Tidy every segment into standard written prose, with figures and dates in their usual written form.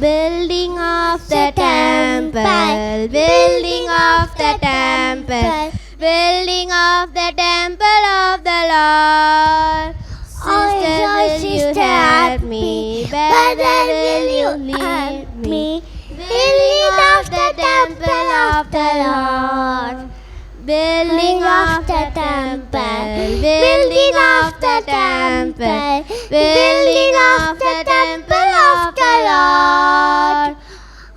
Building of the temple, building of the temple, building of the temple of the Lord. Sister, will you help me? Brother, will you lead me? Building of the temple of the Lord. Building of the temple, building of the temple, building of the temple of the Lord.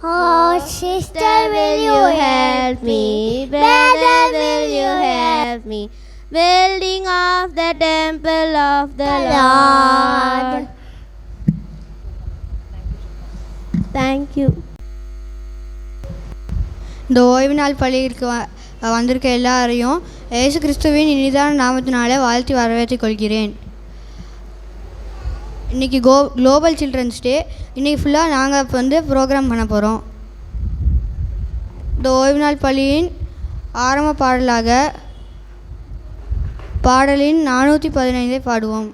Oh, sister, will you help me? Brother, will you help me? Building of the temple of the Lord. Thank you. இந்த ஓய்வு நாள் பள்ளிக்கு வந்திருக்க எல்லாரையும் இயேசு கிறிஸ்துவின் இனிதான நாமத்தினால வாழ்த்தி வரவேற்றுக் கொள்கிறேன். இன்றைக்கி குளோபல் சில்ட்ரன்ஸ் டே. இன்றைக்கி ஃபுல்லாக நாங்கள் இப்போ ப்ரோக்ராம் பண்ண போகிறோம். இந்த ஓய்வு நாள் பள்ளியின் ஆரம்ப பாடலாக பாடலின் 415 பாடுவோம்.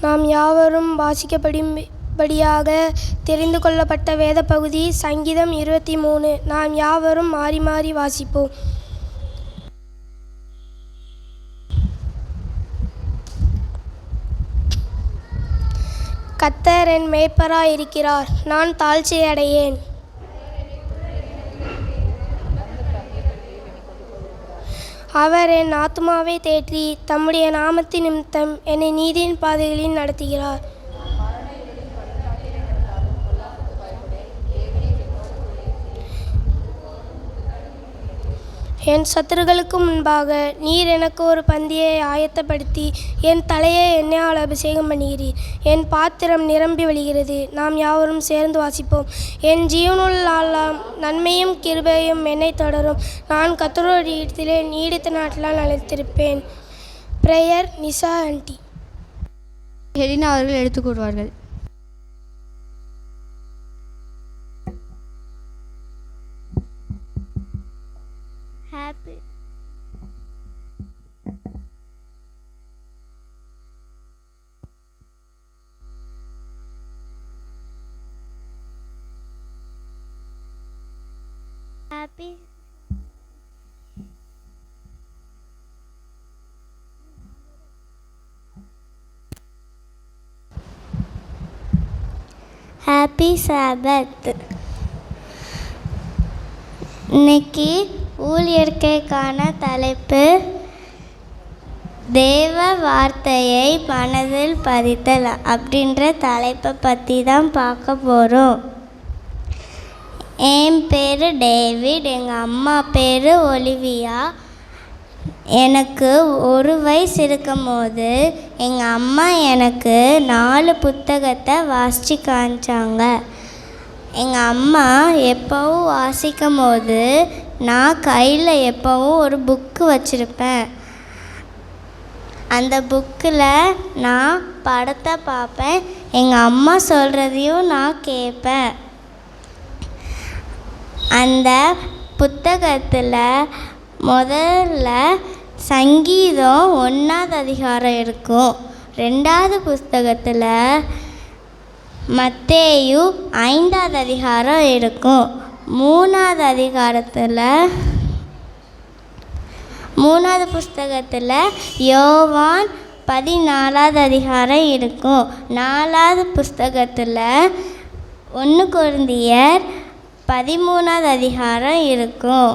நாம் யாவரும் வாசிக்கப்படியாக தெரிந்து கொள்ளப்பட்ட வேத பகுதி சங்கீதம் 23. நாம் யாவரும் மாறி மாறி வாசிப்போம். கர்த்தர் என் மேய்ப்பராய் இருக்கிறார், நான் தாழ்ச்சி அடையேன். அவர் என் ஆத்துமாவை தேற்றி தம்முடைய நாமத்தின் நிமித்தம் என்னை நீதியின் பாதைகளில் நடத்துகிறார். என் சத்துருக்களுக்கு முன்பாக நீர் எனக்கு ஒரு பந்தியை ஆயத்தப்படுத்தி என் தலையை எண்ணெயால் அபிஷேகம் பண்ணுகிறீர். என் பாத்திரம் நிரம்பி வழிகிறது. நாம் யாவரும் சேர்ந்து வாசிப்போம். என் ஜீவனுள்ளாம் நன்மையும் கிருபையும் என்னை தொடரும். நான் கர்த்தருடைய இடத்திலே நீடித்த நாட்களால் நிலைத்திருப்பேன். Prayer Nisha aunty. ஹெலினா அவர்கள் எடுத்துக்கொள்வார்கள். Happy. Happy. Happy Sabbath. இன்னைக்கு ஊழியர்க்கைக்கான தலைப்பு தேவ வார்த்தையை மனதில் பதித்தல் அப்படின்ற தலைப்பை பற்றி தான் பார்க்க போகிறோம். என் பேர் டேவிட், எங்கள் அம்மா பேர் ஒலிவியா. எனக்கு 1 வயசு இருக்கும் போது எங்கள் அம்மா எனக்கு 4 புத்தகத்தை வாசித்து காமிச்சாங்க. எங்கள் அம்மா எப்போவும் வாசிக்கும் போது நான் கையில் எப்போவும் ஒரு புக்கு வச்சுருப்பேன். அந்த புக்கில் நான் படத்தை பார்ப்பேன், எங்கள் அம்மா சொல்கிறதையும் நான் கேட்பேன். அந்த புத்தகத்தில் முதல்ல சங்கீதம் 1ஆவது அதிகாரம் இருக்கும். 2ஆவது புஸ்தகத்தில் மத்தேயு 5ஆவது அதிகாரம் இருக்கும். 3ஆவது புஸ்தகத்தில் யோவான் 14ஆவது அதிகாரம் இருக்கும். 4ஆவது புஸ்தகத்தில் 1 கொரிந்தியர் 13ஆவது அதிகாரம் இருக்கும்.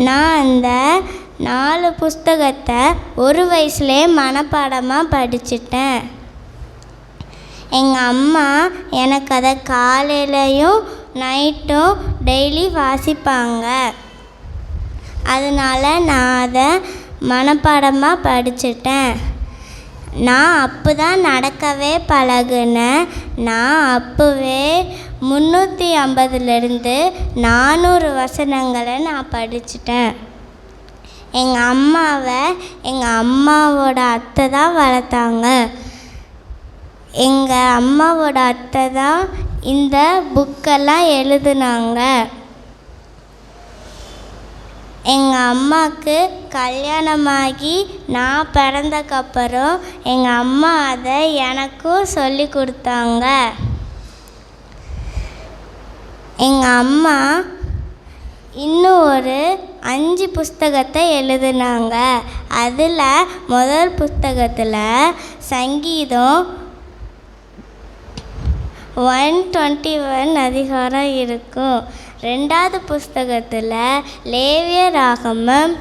நான் அந்த 4 புஸ்தகத்தை 1 வயசுலேயே மனப்பாடமாக படிச்சிட்டேன். எங்கள் அம்மா எனக்கு அதை காலையிலையும் நைட்டும் டெய்லி வாசிப்பாங்க. அதனால் நான் அதை மனப்பாடமாக படிச்சிட்டேன். நான் அப்போ தான் நடக்கவே பழகுனேன். நான் அப்போவே 350லேருந்து 400 வசனங்களை நான் படிச்சிட்டேன். எங்கள் அம்மாவை எங்கள் அம்மாவோட அத்தை தான் வளர்த்தாங்க. எங்கள் அம்மாவோட அத்தை தான் இந்த புக்கெல்லாம் எழுதுனாங்க. எங்கள் அம்மாவுக்கு கல்யாணமாகி நான் பிறந்தக்கப்புறம் எங்கள் அம்மா அதை எனக்கும் சொல்லி கொடுத்தாங்க. எங்கள் அம்மா இன்னும் ஒரு 5 புஸ்தகத்தை எழுதுனாங்க. அதில் முதல் புஸ்தகத்தில் சங்கீதம் 121 அதிகாரம் இருக்கும். 2ஆவது புஸ்தகத்தில் லேவியராகமம்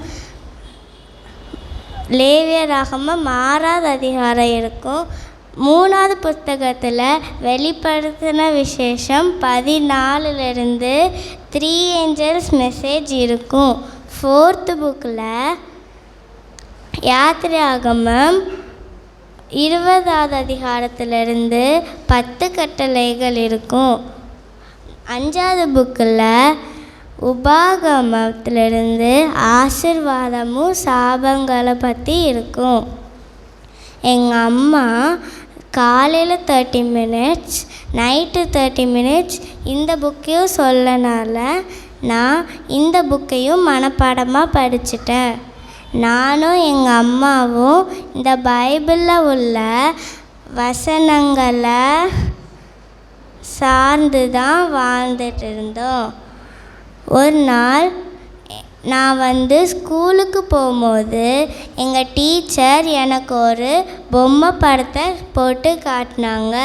6ஆவது அதிகாரம் இருக்கும். 3ஆவது புஸ்தகத்தில் வெளிப்படுத்தின விசேஷம் 14லேருந்து 3 ஏஞ்சல்ஸ் மெசேஜ் இருக்கும். 4th புக்கில் யாத்திராகமம் 20ஆவது அதிகாரத்திலிருந்து 10 கட்டளைகள் இருக்கும். 5ஆவது புக்கில் உபாகமத்திலிருந்து ஆசீர்வாதமும் சாபங்களை பற்றி இருக்கும். எங்கள் அம்மா காலையில் 30 minutes நைட்டு 30 minutes இந்த புக்கையும் சொல்லனால நான் இந்த புக்கையும் மனப்பாடமாக படிச்சிட்டேன். நானும் எங்கள் அம்மாவும் இந்த பைபிளில் உள்ள வசனங்களை சார்ந்து தான் வாழ்ந்துட்டு இருந்தோம். ஒரு நாள் நான் ஸ்கூலுக்கு போகும்போது எங்கள் டீச்சர் எனக்கு ஒரு பொம்மை படத்தை போட்டு காட்டினாங்க.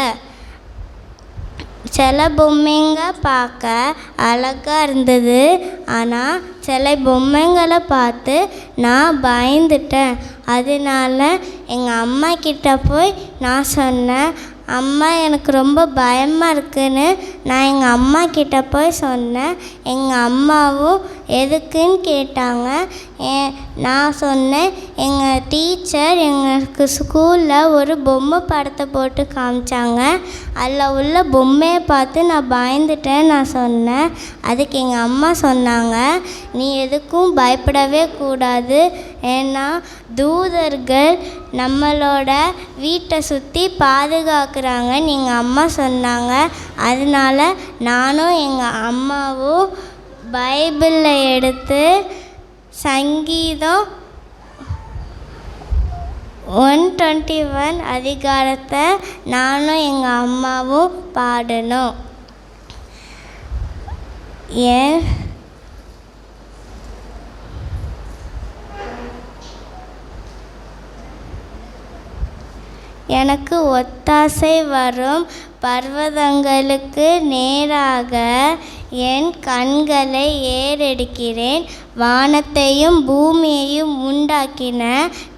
சில பொம்மைங்க பார்க்க அழகாக இருந்தது. ஆனால் சில பொம்மைங்களை பார்த்து நான் பயந்துட்டேன். அதனால எங்கள் அம்மா கிட்ட போய் நான் சொன்னேன், அம்மா எனக்கு ரொம்ப பயமாக இருக்குன்னு நான் எங்கள் அம்மா கிட்ட போய் சொன்னேன். எங்கள் அம்மாவும் எதுக்குன்னு கேட்டாங்க. நான் சொன்னேன், எங்கள் டீச்சர் எங்களுக்கு ஸ்கூலில் ஒரு பொம்மை படத்தை போட்டு காமிச்சாங்க. அதில் உள்ள பொம்மையை பார்த்து நான் பயந்துட்டேன் நான் சொன்னேன். அதுக்கு எங்கள் அம்மா சொன்னாங்க, நீ எதுக்கும் பயப்படவே கூடாது. ஏன்னா தூதர்கள் நம்மளோட வீட்டை சுற்றி பாதுகாக்கிறாங்கன்னு எங்கள் அம்மா சொன்னாங்க. அதனால நானும் எங்கள் அம்மாவும் பைபிளில் எடுத்து சங்கீதம் 121 அதிகாரத்தை நானும் எங்கள் அம்மாவும் பாடணும். எனக்கு ஒத்தாசை வரும் பர்வதங்களுக்கு நேராக என் கண்களை ஏறெடுக்கிறேன். வானத்தையும் பூமியையும் உண்டாக்கின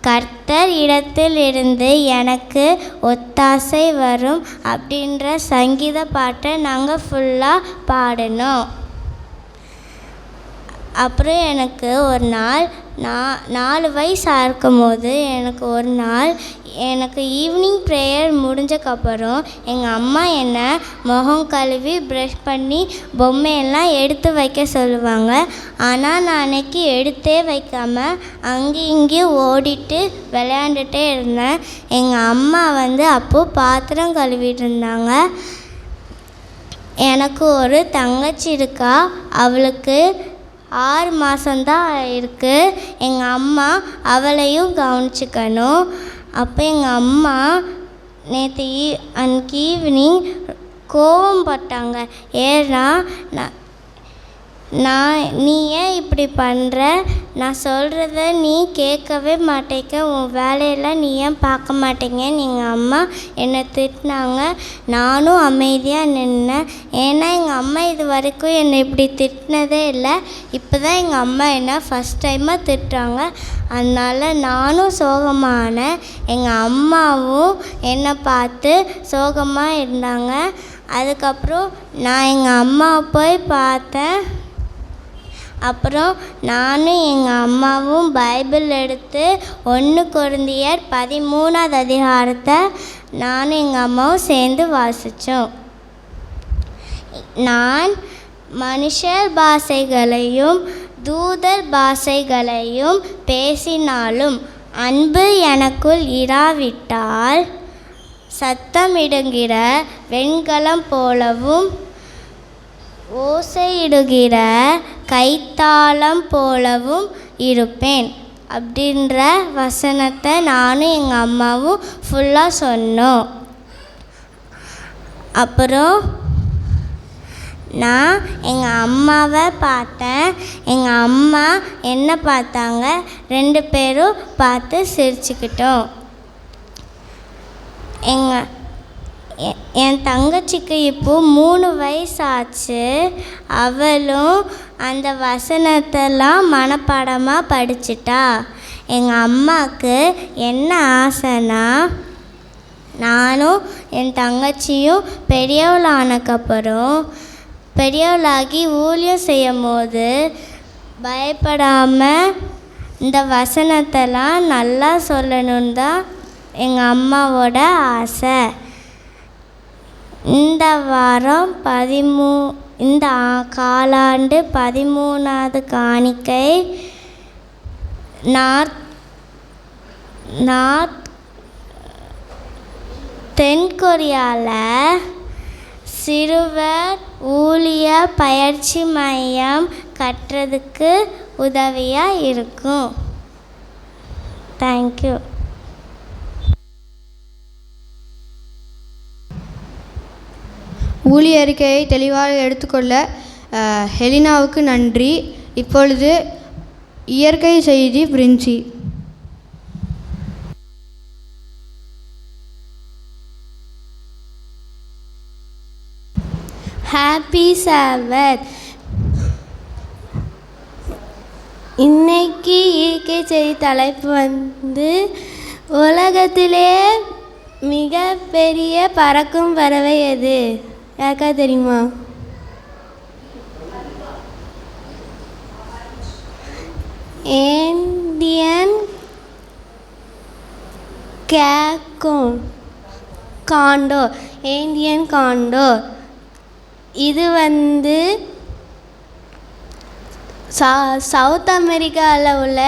கர்த்தர் இடத்திலிருந்து எனக்கு ஒத்தாசை வரும் அப்படின்ற சங்கீத பாட்டை நாங்கள் ஃபுல்லாக பாடினோம். அப்புறம் எனக்கு ஒரு நாள் 4 வயசாக இருக்கும்போது எனக்கு ஈவினிங் ப்ரேயர் முடிஞ்சக்கப்புறம் எங்கள் அம்மா என்னை முகம் கழுவி ப்ரஷ் பண்ணி பொம்மையெல்லாம் எடுத்து வைக்க சொல்லுவாங்க. ஆனால் நான் அன்றைக்கி எடுத்தே வைக்காமல் அங்கேயும் இங்கேயும் ஓடிட்டு விளையாண்டுட்டே இருந்தேன். எங்கள் அம்மா அப்போது பாத்திரம் கழுவிட்டு இருந்தாங்க. எனக்கு ஒரு தங்கச்சி இருக்கா. அவளுக்கு 6 மாதம்தான் இருக்குது. எங்கள் அம்மா அவளையும் கவனிச்சுக்கணும். அப்போ எங்கள் அம்மா அன்றைக்கி ஈவினிங் கோவப்பட்டாங்க. ஏன்னா நீ ஏன் இப்படி பண்ணுற, நான் சொல்கிறத நீ கேட்கவே மாட்டேங்க, உன் வேலையெல்லாம் நீ ஏன் பார்க்க மாட்டேங்கன்னு எங்கள் அம்மா என்னை திட்டினாங்க. நானும் அமைதியாக நின்னேன். ஏன்னா எங்கள் அம்மா இது வரைக்கும் என்னை இப்படி திட்டினதே இல்லை. இப்போ தான் எங்கள் அம்மா என்ன ஃபஸ்ட் டைமாக திட்டுறாங்க. அதனால் நானும் சோகமானேன். எங்கள் அம்மாவும் என்னை பார்த்து சோகமாக இருந்தாங்க. அதுக்கப்புறம் நான் எங்கள் அம்மாவை போய் பார்த்தேன். அப்புறம் நானும் எங்கள் அம்மாவும் பைபிள் எடுத்து 1 கொரிந்தியர் 13வது அதிகாரத்தை நானும் எங்கள் அம்மாவும் சேர்ந்து வாசித்தோம். நான் மனுஷர் பாஷைகளையும் தூதர் பாஷைகளையும் பேசினாலும் அன்பு எனக்குள் இராவிட்டால் சத்தமிடுகிற வெண்கலம் போலவும் ஓசையிடுகிற கைத்தாளம் போலவும் இருப்பேன் அப்படின்ற வசனத்தை நானும் எங்கள் அம்மாவும் ஃபுல்லாக சொன்னோம். அப்புறம் நான் எங்கள் அம்மாவை பார்த்தேன். எங்கள் அம்மா என்ன பார்த்தாங்க. 2 பேரும் பார்த்து சிரிச்சுக்கிட்டோம். என் தங்கச்சிக்கு இப்போது 3 வயசு ஆச்சு. அவளும் அந்த வசனத்தெல்லாம் மனப்பாடமாக படிச்சிட்டா. எங்கள் அம்மாவுக்கு என்ன ஆசைன்னா, நானும் என் தங்கச்சியும் பெரியவளாகி ஊழியம் செய்யும் போது பயப்படாமல் இந்த வசனத்தெல்லாம் நல்லா சொல்லணுன்னு தான் எங்கள் அம்மாவோட ஆசை. இந்த வாரம் இந்த காலாண்டு 13வது காணிக்கை தென்கொரியாவில் சிறுவர் ஊழிய பயிற்சி மையம் கட்டுறதுக்கு உதவியாக இருக்கும். தேங்க்யூ. ஊழிய அறிக்கையை தெளிவாக எடுத்துக்கொள்ள ஹெலினாவுக்கு நன்றி. இப்பொழுது இயற்கை செய்தி பிரின்சி. ஹாப்பி சாபத். இன்னைக்கு இயற்கை செய்தி தலைப்பு உலகத்திலே மிகப்பெரிய பறக்கும் பறவை எது? யாருக்கா தெரியுமா? Indian condor. Indian condor. இது சவுத் அமெரிக்காவில் உள்ள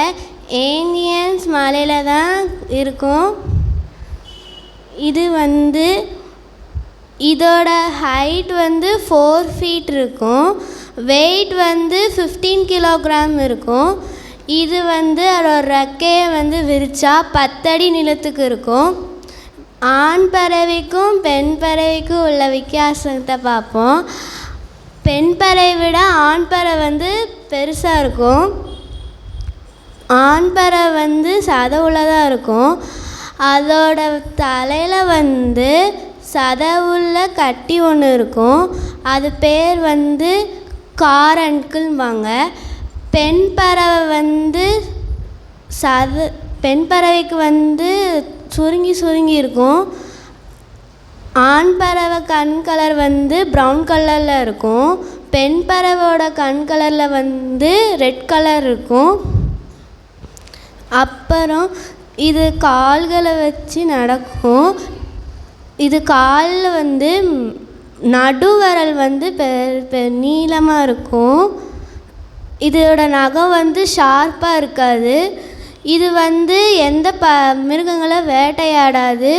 ஏண்டியன்ஸ் மலையில் தான் இருக்கும். இது இதோட ஹைட் 4 feet இருக்கும். வெயிட் 15 கிலோகிராம் இருக்கும். இது அதோட ரெக்கையை விரிச்சா 10 அடி நீளத்துக்கு இருக்கும். ஆண் பறவைக்கும் பெண் பறவைக்கும் உள்ள வித்தியாசத்தை பார்ப்போம். பெண் பறவை விட ஆண் பறவை பெருசாக இருக்கும். ஆண் பறவை சதை உள்ளதாக இருக்கும். அதோட தலையில் சதை உள்ள கட்டி ஒன்று இருக்கும். அது பேர் காரன்குள்வாங்க. பெண் பறவை வந்து பெண் பறவைக்கு வந்து சுருங்கி சுருங்கி இருக்கும். ஆண் பறவை கண் கலர் வந்து ப்ரௌன் கலரில் இருக்கும். பெண் பறவையோட கண் கலரில் வந்து ரெட் கலர் இருக்கும். அப்புறம் இது கால்களை வச்சு நடக்கும். இது காலில் வந்து நடுவரல் வந்து நீளமாக இருக்கும். இதோட நகம் வந்து ஷார்ப்பாக இருக்காது. இது வந்து எந்த மிருகங்களை வேட்டையாடாது.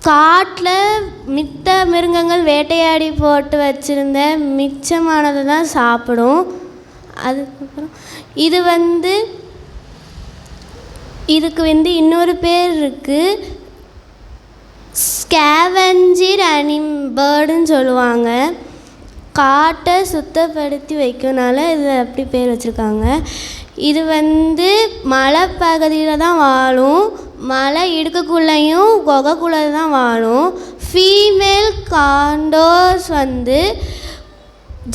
காட்டில் மித்த மிருகங்கள் வேட்டையாடி போட்டு வச்சுருந்த மிச்சமானதை தான் சாப்பிடும். அதுக்கப்புறம் இது வந்து இதுக்கு வந்து இன்னொரு பேர் இருக்குது, ஸ்கேவெஞ்சர் பேர்டுன்னு சொல்லுவாங்க. காட்டை சுத்தப்படுத்தி வைக்கனால இது அப்படி பேர் வச்சுருக்காங்க. இது வந்து மலைப்பகுதியில் தான் வாழும். மலை இடுக்குள்ளேயும் குகைக்குள்ளே தான் வாழும். ஃபீமேல் காண்டோர்ஸ் வந்து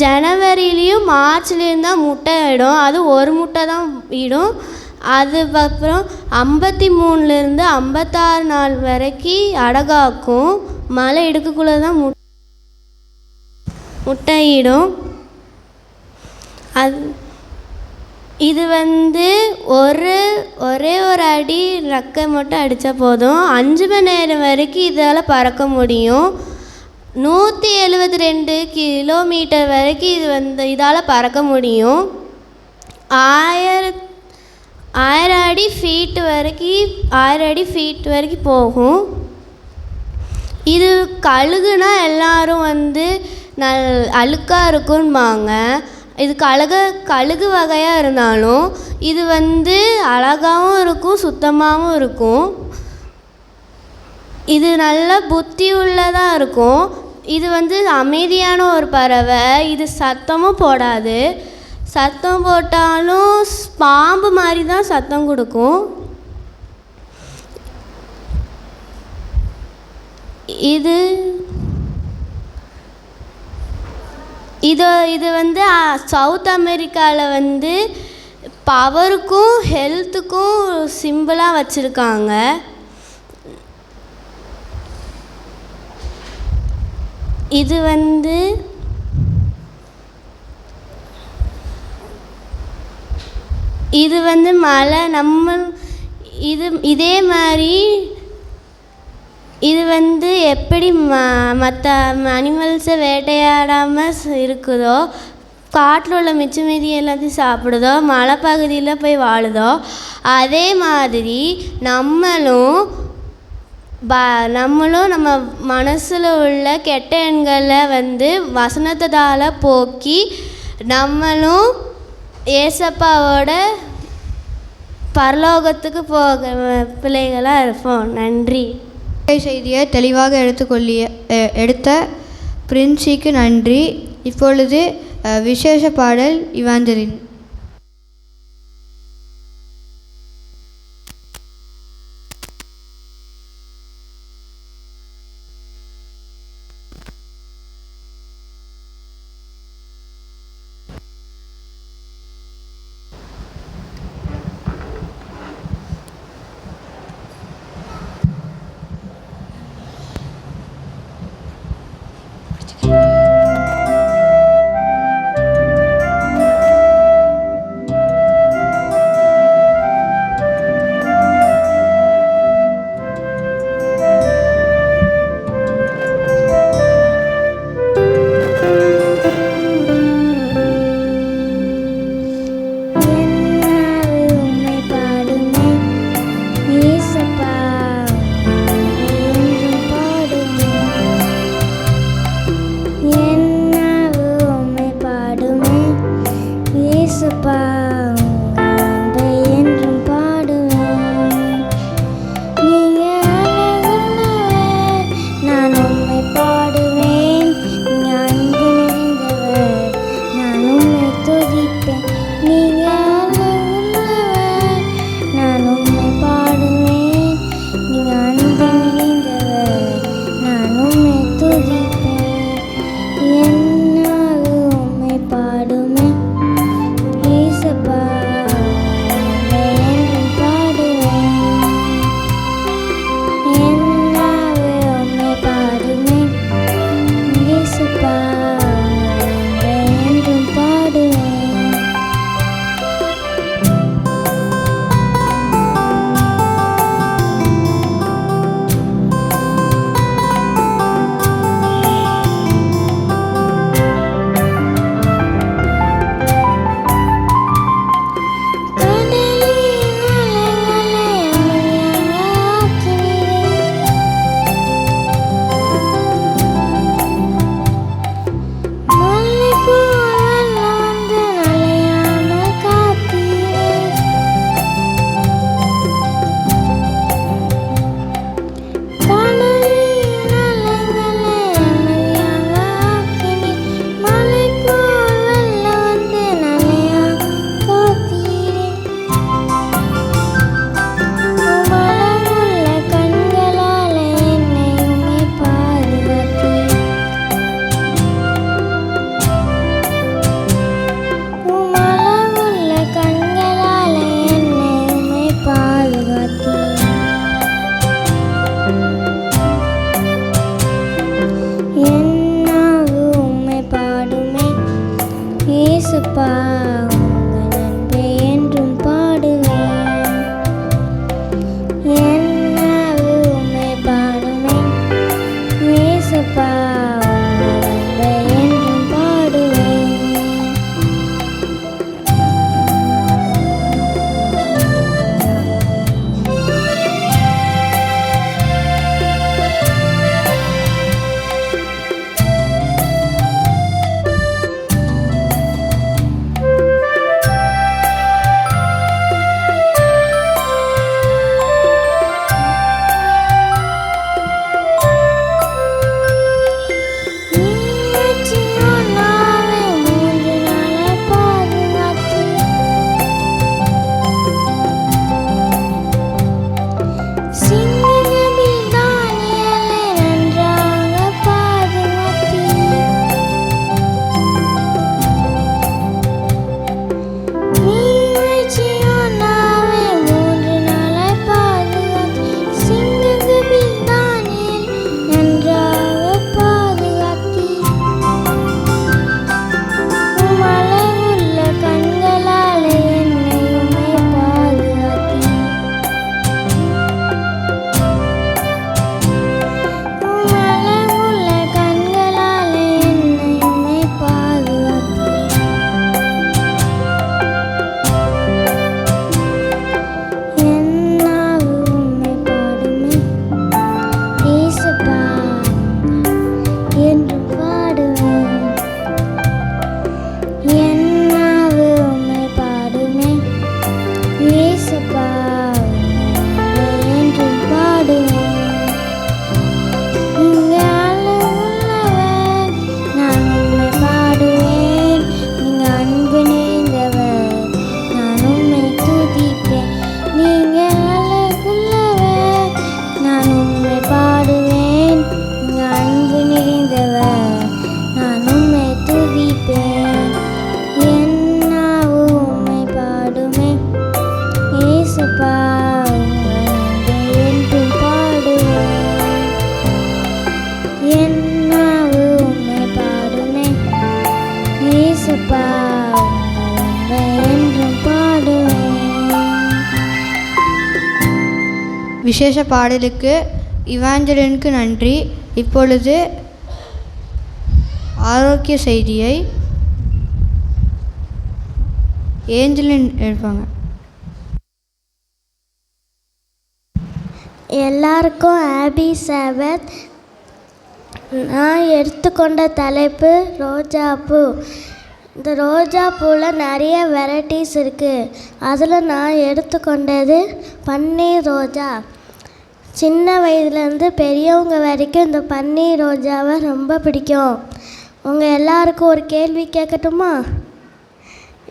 ஜனவரிலேயும் மார்ச்லேயும் தான் முட்டை இடும். அது ஒரு முட்டை தான் இடும். அதுக்கப்புறம் 53லேருந்து 56 நாள் வரைக்கும் அடகாக்கும். மலை இடுக்குள்ளே தான் முட்டையிடும். இது வந்து ஒரே ஒரு அடி ரெக்கை மட்டும் அடித்தா போதும். 5 மணி நேரம் வரைக்கும் இதால் பறக்க முடியும். 172 கிலோமீட்டர் வரைக்கும் இது வந்து இதால் பறக்க முடியும். 1000 அடி ஃபீட் வரைக்கும் போகும். இது கழுகுனா எல்லாரும் வந்து அழுக்காக இருக்குன்பாங்க. இது கழுகு வகையாக இருந்தாலும் இது வந்து அழகாகவும் இருக்கும், சுத்தமாகவும் இருக்கும். இது நல்ல புத்தி உள்ளதாக இருக்கும். இது வந்து அமைதியான ஒரு பறவை. இது சத்தமும் போடாது. சத்தம் போட்டாலும் பாம்பு மாதிரி தான் சத்தம் கொடுக்கும். இது வந்து சவுத் அமெரிக்காவில் வந்து பவருக்கும் ஹெல்த்துக்கும் சிம்பிளாக வச்சுருக்காங்க. இது வந்து மலை இதே மாதிரி இது வந்து எப்படி மற்ற அனிமல்ஸை வேட்டையாடாமல் இருக்குதோ, காட்டில் உள்ள மிச்ச மீதி எல்லாத்தையும் சாப்பிடுதோ, மலைப்பகுதியில் போய் வாழுதோ, அதே மாதிரி நம்மளும் நம்ம மனசில் உள்ள கெட்ட எண்களை வந்து வசனத்தால் போக்கி நம்மளும் ஏசப்பாவோட பரலோகத்துக்கு பிள்ளைகளாக இருப்போம். நன்றி. செய்தியை தெளிவாக எடுத்த பிரின்சிக்கு நன்றி. இப்பொழுது விசேஷ பாடல் இவாஞ்சலின். ஏசப்பா என்றும் பாடுவேன். என் நாவு உம்மை பாடுமே. ஏசப்பா என்றும் பாடுவேன். விசேஷ பாடலுக்கு இவாஞ்சலினுக்கு நன்றி. இப்பொழுது ஆரோக்கிய செய்தியை ஏஞ்சலின் எடுப்பாங்க. எல்லாருக்கும் ஹாப்பி சாபத். நான் எடுத்துக்கொண்ட தலைப்பு ரோஜாப்பூ. இந்த ரோஜா பூவில் நிறைய வெரைட்டிஸ் இருக்குது. அதில் நான் எடுத்துக்கொண்டது பன்னீர் ரோஜா. சின்ன வயதுலேருந்து பெரியவங்க வரைக்கும் இந்த பன்னீர் ரோஜாவை ரொம்ப பிடிக்கும். உங்கள் எல்லாருக்கும் ஒரு கேள்வி கேட்கட்டுமா?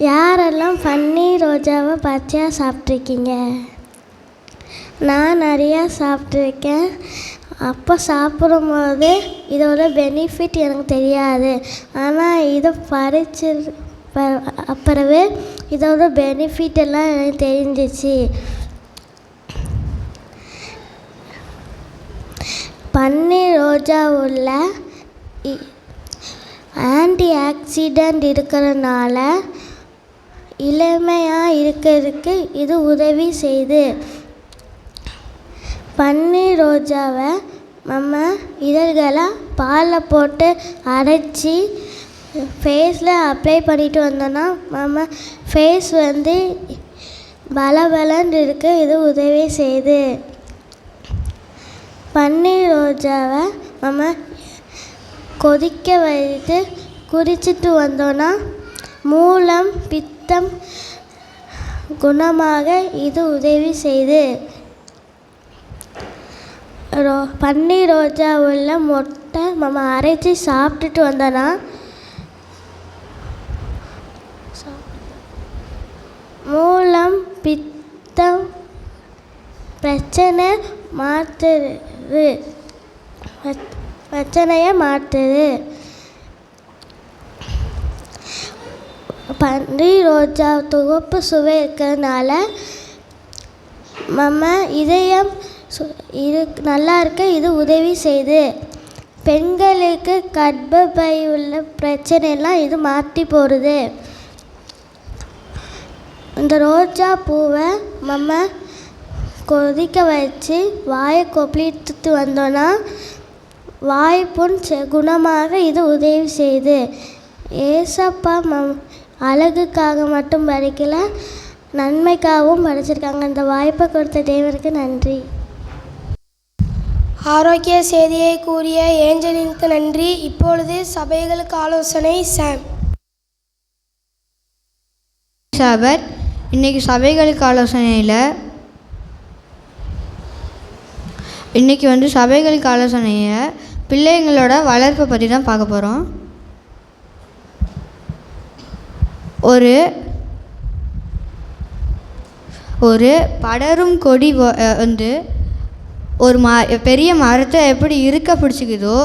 யாரெல்லாம் பன்னீர் ரோஜாவை பச்சையாக சாப்பிட்ருக்கீங்க? நான் நிறையா சாப்பிட்ருக்கேன். அப்போ சாப்பிடும்போது இதோட பெனிஃபிட் எனக்கு தெரியாது. ஆனால் இதை பறிச்சு அப்புறவே இதோட பெனிஃபிட் எல்லாம் எனக்கு தெரிஞ்சிச்சு. பன்னீர் ரோஜா உள்ள ஆன்டி ஆக்சிடெண்ட் இருக்கிறதுனால இளமையாக இருக்கிறதுக்கு இது உதவி செய்யுது. பன்னீர் ரோஜாவை நம்ம இதழ்களை பாலில் போட்டு அரைச்சி ஃபேஸில் அப்ளை பண்ணிட்டு வந்தோன்னா நம்ம ஃபேஸ் பலபலன்னு இருக்க இது உதவி செய்யுது. பன்னீர் ரோஜாவை நம்ம கொதிக்க வைத்து குடிச்சிட்டு வந்தோன்னா மூலம் பித்தம் குணமாக இது உதவி செய்யுது. பன்னீர் ரோஜா உள்ள மொட்டை நம்ம அரைச்சி சாப்பிட்டுட்டு வந்தோன்னா மூலம் பித்தம் பிரச்சனையை மாற்றுது. பன்னீர் ரோஜா துவப்பு சுவை இருக்கிறதுனால நம்ம இதயம் நல்லா இருக்க இது உதவி செய்யுது. பெண்களுக்கு கர்ப்பப்பை உள்ள பிரச்சனைலாம் இது மாற்றி போடுது. இந்த ரோஜா பூவை நம்ம கொதிக்க வச்சு வாயை கொப்பளிட்டு வந்தோன்னா வாய்ப்புண் குணமாக இது உதவி செய்யுது. ஏசப்பா அழகுக்காக மட்டும் படைக்கல, நன்மைக்காகவும் படைச்சிருக்காங்க. இந்த வாய்ப்பை கொடுத்த தேவனுக்கு நன்றி. ஆரோக்கிய செய்தியை கூறிய ஏஞ்சலினுக்கு நன்றி. இப்பொழுது சபைகளுக்கு ஆலோசனை சாம். சாபத். இன்றைக்கி சபைகளுக்கு ஆலோசனையில் சபைகளுக்கு ஆலோசனையை பிள்ளைங்களோட வளர்ப்பை பற்றி தான் பார்க்க போகிறோம். ஒரு படரும் கொடி ஒரு பெரிய மரத்தை எப்படி இருக்க பிடிச்சிக்குதோ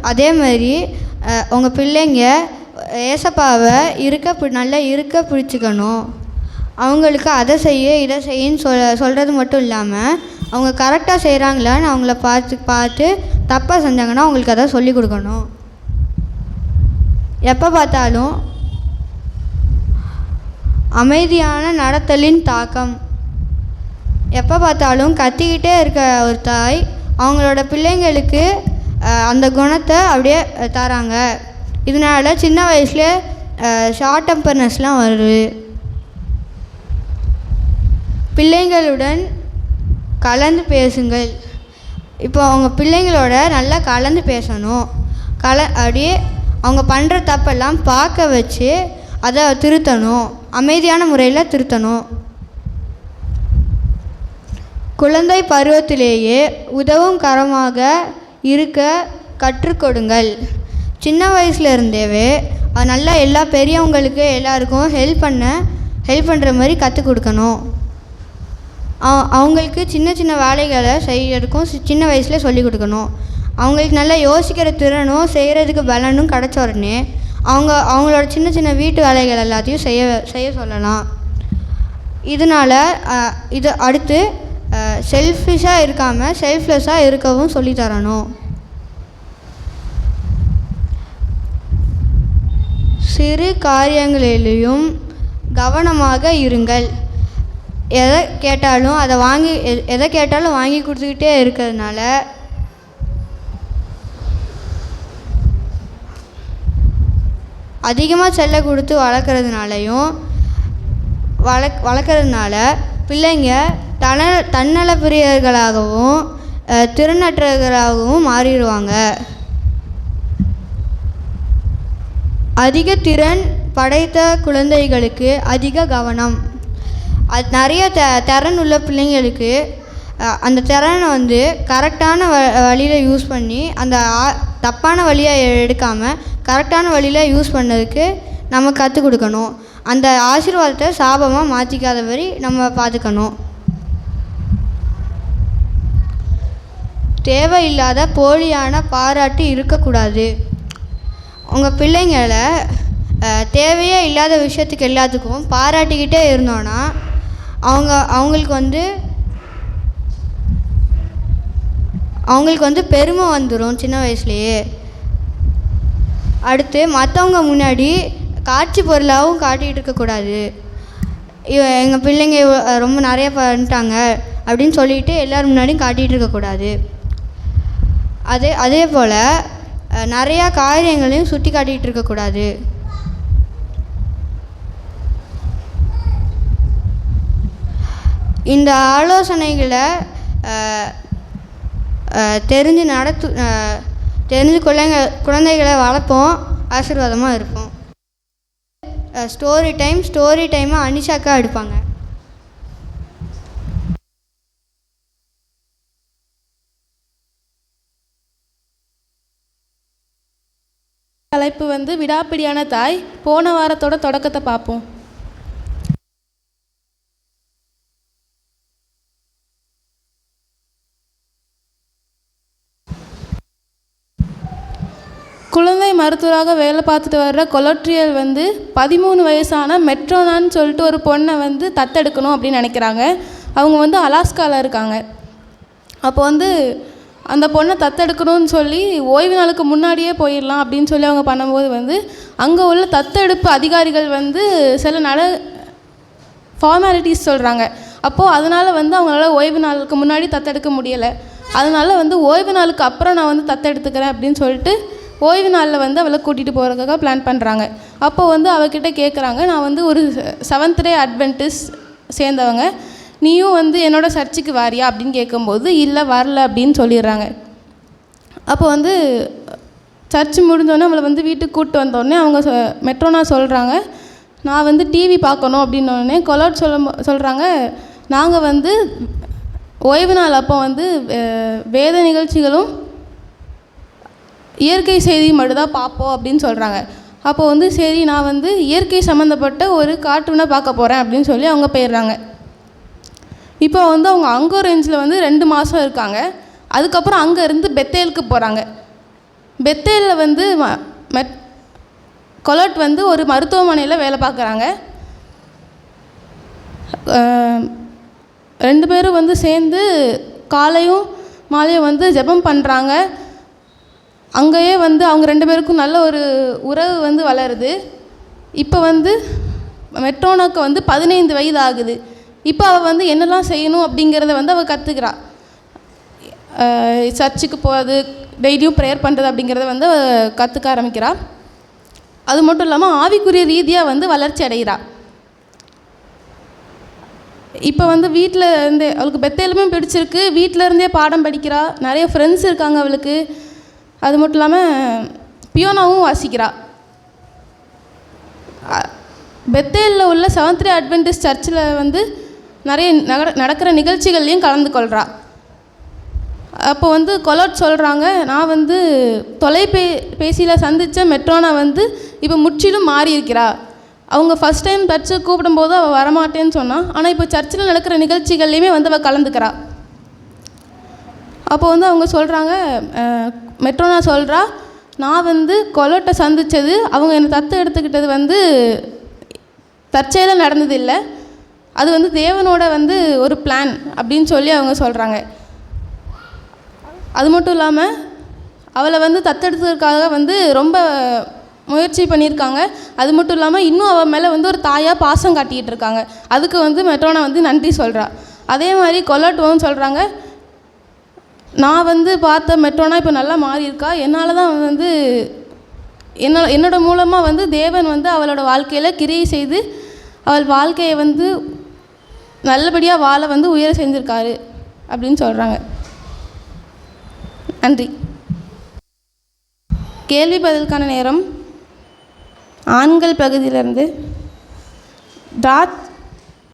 அதே மாதிரி உங்கள் பிள்ளைங்க ஏசப்பாவை நல்லா இருக்க பிடிச்சிக்கணும். அவங்களுக்கு அதை செய்ய இதை செய்யின்னு சொல்கிறது மட்டும் இல்லாமல் அவங்க கரெக்டாக செய்கிறாங்களான்னு அவங்கள பார்த்து தப்பாக செஞ்சாங்கன்னா அவங்களுக்கு அதை சொல்லிக் கொடுக்கணும். எப்போ பார்த்தாலும் அமைதியான நடத்தலின் தாக்கம். எப்போ பார்த்தாலும் கத்திக்கிட்டே இருக்க ஒரு தாய் அவங்களோட பிள்ளைங்களுக்கு அந்த குணத்தை அப்படியே தராங்க. இதனால் சின்ன வயசுலேயே ஷார்ட் டெம்பர்னஸ்லாம் வருது. பிள்ளைங்களுடன் கலந்து பேசுங்கள். இப்போ அவங்க பிள்ளைங்களோட நல்லா கலந்து பேசணும். அப்படியே அவங்க பண்ணுற தப்பெல்லாம் பார்க்க வச்சு அதை திருத்தணும். அமைதியான முறையில் திருத்தணும். குழந்தை பருவத்திலேயே உதவும் கரமாக இருக்க கற்றுக்கொடுங்கள். சின்ன வயசுலேருந்தேவே நல்லா எல்லா பெரியவங்களுக்கு எல்லாருக்கும் ஹெல்ப் பண்ணுற மாதிரி கற்றுக் கொடுக்கணும். அவங்களுக்கு சின்ன சின்ன வேலைகளை செய்யறதுக்கும் சின்ன வயசில் சொல்லிக் கொடுக்கணும். அவங்களுக்கு நல்லா யோசிக்கிற திறனும் செய்கிறதுக்கு பலனும் கிடச்ச உடனே அவங்களோட சின்ன சின்ன வீட்டு வேலைகள் எல்லாத்தையும் செய்ய சொல்லலாம். இதனால் இது அடுத்து செல்ஃபிஷாக இருக்காமல் செல்ஃப்லெஸ்ஸாக இருக்கவும் சொல்லித்தரணும். சிறு காரியங்களிலும் கவனமாக இருங்கள். எதை கேட்டாலும் வாங்கி கொடுத்துக்கிட்டே இருக்கிறதுனால அதிகமாக செல்ல கொடுத்து வளர்க்குறதுனால பிள்ளைங்க தன்னலப்பிரியர்களாகவும் திறனற்றவர்களாகவும் மாறிடுவாங்க. அதிக திறன் படைத்த குழந்தைகளுக்கு அதிக கவனம். அது நிறைய திறன் உள்ள பிள்ளைங்களுக்கு அந்த திறனை கரெக்டான வழியில் யூஸ் பண்ணி அந்த தப்பான வழியை எடுக்காமல் கரெக்டான வழியில் யூஸ் பண்ணதுக்கு நம்ம கற்றுக் கொடுக்கணும். அந்த ஆசீர்வாதத்தை சாபமாக மாற்றிக்காத மாதிரி நம்ம பார்த்துக்கணும். தேவையில்லாத போலியான பாராட்டு இருக்கக்கூடாது. உங்கள் பிள்ளைங்களை தேவையே இல்லாத விஷயத்துக்கு எல்லாத்துக்கும் பாராட்டிக்கிட்டே இருந்தோன்னா அவங்களுக்கு பெருமை வந்துடும் சின்ன வயசுலேயே. அடுத்து மற்றவங்க முன்னாடி காட்சி பொருளாகவும் காட்டிகிட்டு இருக்கக்கூடாது. எங்கள் பிள்ளைங்க ரொம்ப நிறைய பண்ணிட்டாங்க அப்படின்னு சொல்லிட்டு எல்லோரும் முன்னாடியும் காட்டிகிட்டு இருக்கக்கூடாது. அதே போல் நிறையா காரியங்களையும் சுட்டி காட்டிகிட்டு இருக்கக்கூடாது. இந்த ஆலோசனைகளை தெரிஞ்சு குழந்தைகளை வளர்ப்போம், ஆசீர்வாதமாக இருப்போம். ஸ்டோரி டைமை அனிஷாக்கா எடுப்பாங்க. தலைப்பு விடாப்பிடியான தாய். போன வாரத்தோட தொடக்கத்தை பார்ப்போம். குழந்தை மருத்துவராக வேலை பார்த்துட்டு வர்ற கொலட்ரியல் 13 வயசான மெட்ரோனான்னு சொல்லிட்டு ஒரு பொண்ணை தத்தெடுக்கணும் அப்படின்னு நினைக்கிறாங்க. அவங்க அலாஸ்காவில் இருக்காங்க. அப்போ அந்த பொண்ணை தத்தெடுக்கணும்னு சொல்லி ஓய்வு நாளுக்கு முன்னாடியே போயிடலாம் அப்படின்னு சொல்லி அவங்க பண்ணும்போது அங்கே உள்ள தத்தெடுப்பு அதிகாரிகள் சில ஃபார்மாலிட்டிஸ் சொல்கிறாங்க. அப்போது அதனால் அவங்களால ஓய்வு நாளுக்கு முன்னாடி தத்தெடுக்க முடியலை. அதனால் ஓய்வு நாளுக்கு அப்புறம் நான் தத்தெடுத்துக்கிறேன் அப்படின்னு சொல்லிட்டு ஓய்வு நாளில் அவளை கூட்டிகிட்டு போகிறதுக்காக பிளான் பண்ணுறாங்க. அப்போது அவகிட்ட கேட்குறாங்க, நான் ஒரு 7th Day Adventist சேர்ந்தவங்க, நீயும் என்னோட சர்ச்சுக்கு வாரியா அப்படின்னு கேட்கும்போது இல்லை வரல அப்படின்னு சொல்லிடுறாங்க. அப்போ சர்ச் முடிஞ்சோடனே அவளை வீட்டுக்கு கூப்பிட்டு வந்தோடனே அவங்க மெட்ரோனா சொல்கிறாங்க, நான் டிவி பார்க்கணும் அப்படின்னோடனே கொலாட் சொல்கிறாங்க, நாங்கள் ஓய்வு நாள் அப்போ வேத நிகழ்ச்சிகளும் இயற்கை செய்தி மட்டும்தான் பார்ப்போம் அப்படின்னு சொல்கிறாங்க. அப்போது சரி நான் இயற்கை சம்மந்தப்பட்ட ஒரு கார்ட்டூனை பார்க்க போகிறேன் அப்படின்னு சொல்லி அவங்க போயிடுறாங்க. இப்போ அவங்க அங்கோரேஞ்சில் 2 மாதம் இருக்காங்க. அதுக்கப்புறம் அங்கே இருந்து பெத்தேலுக்கு போகிறாங்க. பெத்தேலில் கொலட் ஒரு மருத்துவமனையில் வேலை பார்க்குறாங்க. 2 பேரும் சேர்ந்து காலையும் மாலையும் ஜெபம் பண்ணுறாங்க. அங்கேயே அவங்க 2 பேருக்கும் நல்ல ஒரு உறவு வளருது. இப்போ மெட்ரோனாக்கு 15 வயது ஆகுது. இப்போ அவள் என்னெல்லாம் செய்யணும் அப்படிங்கிறத அவள் கற்றுக்கிறா. சர்ச்சுக்கு போகிறது, டெய்லியும் ப்ரேயர் பண்ணுறது அப்படிங்கிறத கற்றுக்க ஆரம்பிக்கிறா. அது மட்டும் இல்லாமல் ஆவிக்குரிய ரீதியாக வளர்ச்சி அடைகிறா. இப்போ வீட்டில் இருந்தே அவளுக்கு பெத்தேலுமே பிடிச்சிருக்கு. வீட்டில் இருந்தே பாடம் படிக்கிறா. நிறைய ஃப்ரெண்ட்ஸ் இருக்காங்க அவளுக்கு. அது மட்டும் இல்லாமல் பியோனாவும் வாசிக்கிறா. பெத்தேலில் உள்ள 7th Day Adventist சர்ச்சில் நிறைய நடக்கிற நிகழ்ச்சிகள்லையும் கலந்து கொள்கிறா. அப்போ கொலாட் சொல்கிறாங்க, நான் தொலைபேசியில் சந்தித்த மெட்ரோனா இப்போ முற்றிலும் மாறி இருக்கிறா. அவங்க ஃபஸ்ட் டைம் சர்ச்சுக்கு கூப்பிடும்போது அவள் வரமாட்டேன்னு சொன்னான். ஆனால் இப்போ சர்ச்சில் நடக்கிற நிகழ்ச்சிகள்லையுமே அவள் கலந்துக்கிறா. அப்போது அவங்க சொல்கிறாங்க, மெட்ரோனா சொல்கிறா, நான் கொலட்டை சந்தித்தது, அவங்க என்னை தத்து எடுத்துக்கிட்டது தற்செயலாக நடந்ததில்லை. அது வந்து தேவனோட வந்து ஒரு பிளான் அப்படின்னு சொல்லி அவங்க சொல்கிறாங்க. அது மட்டும் இல்லாமல் அவளை வந்து தத்தெடுத்ததுக்காக வந்து ரொம்ப முயற்சி பண்ணியிருக்காங்க. அது மட்டும் இல்லாமல் இன்னும் அவள் மேலே வந்து ஒரு தாயாக பாசம் காட்டிக்கிட்டு இருக்காங்க. அதுக்கு வந்து மெட்ரோனா வந்து நன்றி சொல்கிறா. அதே மாதிரி கொலோட்டுவும் சொல்கிறாங்க, நான் வந்து பார்த்த மெட்ரோனா இப்போ நல்லா மாறி இருக்கா. என்னால் தான் வந்து என்னோட மூலமாக வந்து தேவன் வந்து அவளோட வாழ்க்கையில் கிரியை செய்து அவள் வாழ்க்கையை வந்து நல்லபடியாக வாழ வந்து உயர செஞ்சுருக்காரு அப்படின்னு சொல்கிறாங்க. நன்றி. கேள்வி பதிலுக்கான நேரம். ஆண்கள் பகுதியிலேருந்து